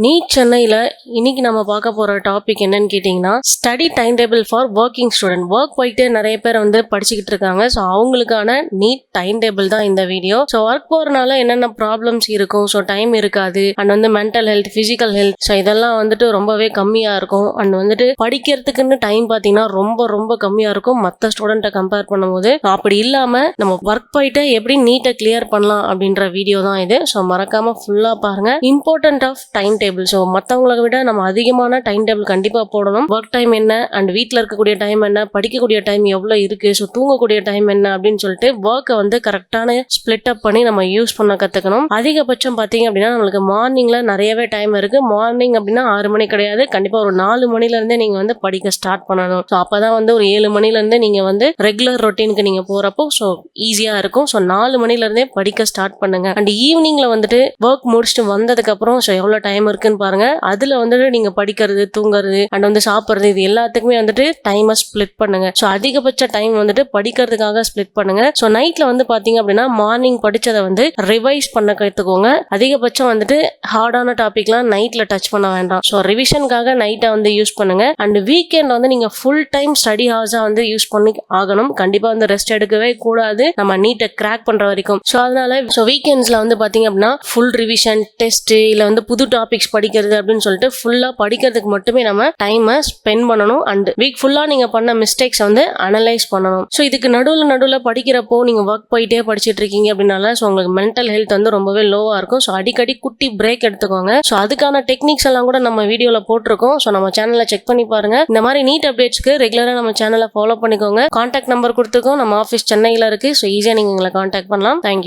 NEET சென்னையில் இன்னைக்கு நம்ம பார்க்க போகிற டாபிக் என்னன்னு கேட்டிங்கன்னா study time table for working student. Work போயிட்டு நிறைய பேர் வந்து படிச்சுக்கிட்டு இருக்காங்க. ஸோ அவங்களுக்கான நீட் டைம் டேபிள் தான் இந்த வீடியோ. ஸோ ஒர்க் போகிறனால என்னென்ன ப்ராப்ளம்ஸ் இருக்கும், ஸோ டைம் இருக்காது, அண்ட் வந்து mental health, physical health, so இதெல்லாம் வந்துட்டு ரொம்பவே கம்மியாக இருக்கும். அண்ட் வந்துட்டு படிக்கிறதுக்குன்னு டைம் பார்த்தீங்கன்னா ரொம்ப ரொம்ப கம்மியாக இருக்கும் மற்ற ஸ்டூடெண்ட்டை கம்பேர் பண்ணும்போது. அப்படி இல்லாமல் நம்ம ஒர்க் போயிட்டு எப்படி நீட்டை கிளியர் பண்ணலாம் அப்படின்ற வீடியோ தான் இது. ஸோ மறக்காமல் ஃபுல்லாக பாருங்கள். Important of time table. So மற்றவங்களை விட நம்ம அதிகமான டைம் டேபிள் கண்டிப்பாக போடணும். ஒர்க் டைம் என்ன, அண்ட் வீட்டில் இருக்கக்கூடிய டைம் என்ன, படிக்கக்கூடிய டைம் எவ்வளோ இருக்குது, ஸோ தூங்கக்கூடிய டைம் என்ன அப்படின்னு சொல்லிட்டு ஒர்க்கை வந்து கரெக்டான ஸ்பிளிட் அப் பண்ணி நம்ம யூஸ் பண்ண கற்றுக்கணும். அதிகபட்சம் பார்த்தீங்க அப்படின்னா நம்மளுக்கு மார்னிங்கில் நிறையவே டைம் இருக்குது. மார்னிங் அப்படின்னா 6 மணி கிடையாது, கண்டிப்பாக ஒரு 4 மணிலேருந்தே நீங்கள் வந்து படிக்க ஸ்டார்ட் பண்ணணும். ஸோ அப்போ தான் வந்து ஒரு 7 மணிலேருந்தே நீங்கள் வந்து ரெகுலர் ரொட்டீனுக்கு நீங்கள் போகிறப்போ ஸோ ஈஸியாக இருக்கும். ஸோ 4 மணிலேருந்தே படிக்க ஸ்டார்ட் பண்ணுங்க. அண்ட் ஈவினிங்கில் வந்துட்டு ஒர்க் முடிச்சுட்டு வந்ததுக்கப்புறம் ஸோ எவ்வளோ டைம் இருக்குன்னு பாருங்க. அதுல வந்துட்டு நீங்க படிக்கிறது, தூங்குறது, அண்ட் வந்து சாப்பிட்றது, இது எல்லாத்துக்குமே வந்துட்டு டைமை ஸ்பிளிட் பண்ணுங்க. ஸோ அதிகபட்ச டைம் வந்துட்டு படிக்கிறதுக்காக ஸ்பிளிட் பண்ணுங்க. ஸோ நைட்ல வந்து பாத்தீங்க அப்படின்னா மார்னிங் படிச்சதை வந்து ரிவைஸ் பண்ண கற்றுக்கோங்க. அதிகபட்சம் வந்துட்டு ஹார்டான டாபிக்லாம் நைட்ல டச் பண்ண வேண்டாம். ஸோ ரிவிஷனுக்காக நைட்டை வந்து யூஸ் பண்ணுங்க. அண்ட் வீக்கெண்ட் வந்து நீங்க ஃபுல் டைம் ஸ்டடி ஹவர்ஸா வந்து யூஸ் பண்ணி ஆகணும். கண்டிப்பா வந்து ரெஸ்ட் எடுக்கவே கூடாது நம்ம நீட்டை கிராக் பண்ற வரைக்கும். ஸோ அதனால வீக்கெண்ட்ஸ்ல வந்து பாத்தீங்க அப்படின்னா ஃபுல் ரிவிஷன், டெஸ்ட், இல்ல வந்து புது டாபிக்ஸ் படிக்கிறது அப்படின்னு சொல்லிட்டு ஃபுல்லா படிக்கிறதுக்கு மட்டுமே நம்ம டைமை ஸ்பெண்ட் பண்ணணும். அண்ட் வீக் ஃபுல்லா நீங்க பண்ண மிஸ்டேக்ஸ் வந்து அனலைஸ் பண்ணணும். ஸோ இதுக்கு நடுவில் படிக்கிறப்போ நீங்க ஒர்க் போயிட்டே படிச்சுட்டு இருக்கீங்க அப்படின்னால ஸோ உங்களுக்கு மென்டல் ஹெல்த் வந்து ரொம்பவே லோவா இருக்கும். ஸோ அடிக்கடி குட்டி பிரேக் எடுத்துக்கோங்க. ஸோ அதுக்கான டெக்னிக்ஸ் எல்லாம் கூட நம்ம வீடியோல போட்டிருக்கோம். ஸோ நம்ம சேனலை செக் பண்ணி பாருங்க. இந்த மாதிரி நீட் அப்டேட்ஸ்க்கு ரெகுலரா நம்ம சேனலை ஃபாலோ பண்ணிக்கோங்க. கான்டாக்ட் நம்பர் கொடுத்துருக்கோம். நம்ம ஆஃபீஸ் சென்னையில இருக்கு. ஸோ ஈஸியா நீங்க எங்களை கான்டாக்ட் பண்ணலாம். தேங்க்யூ.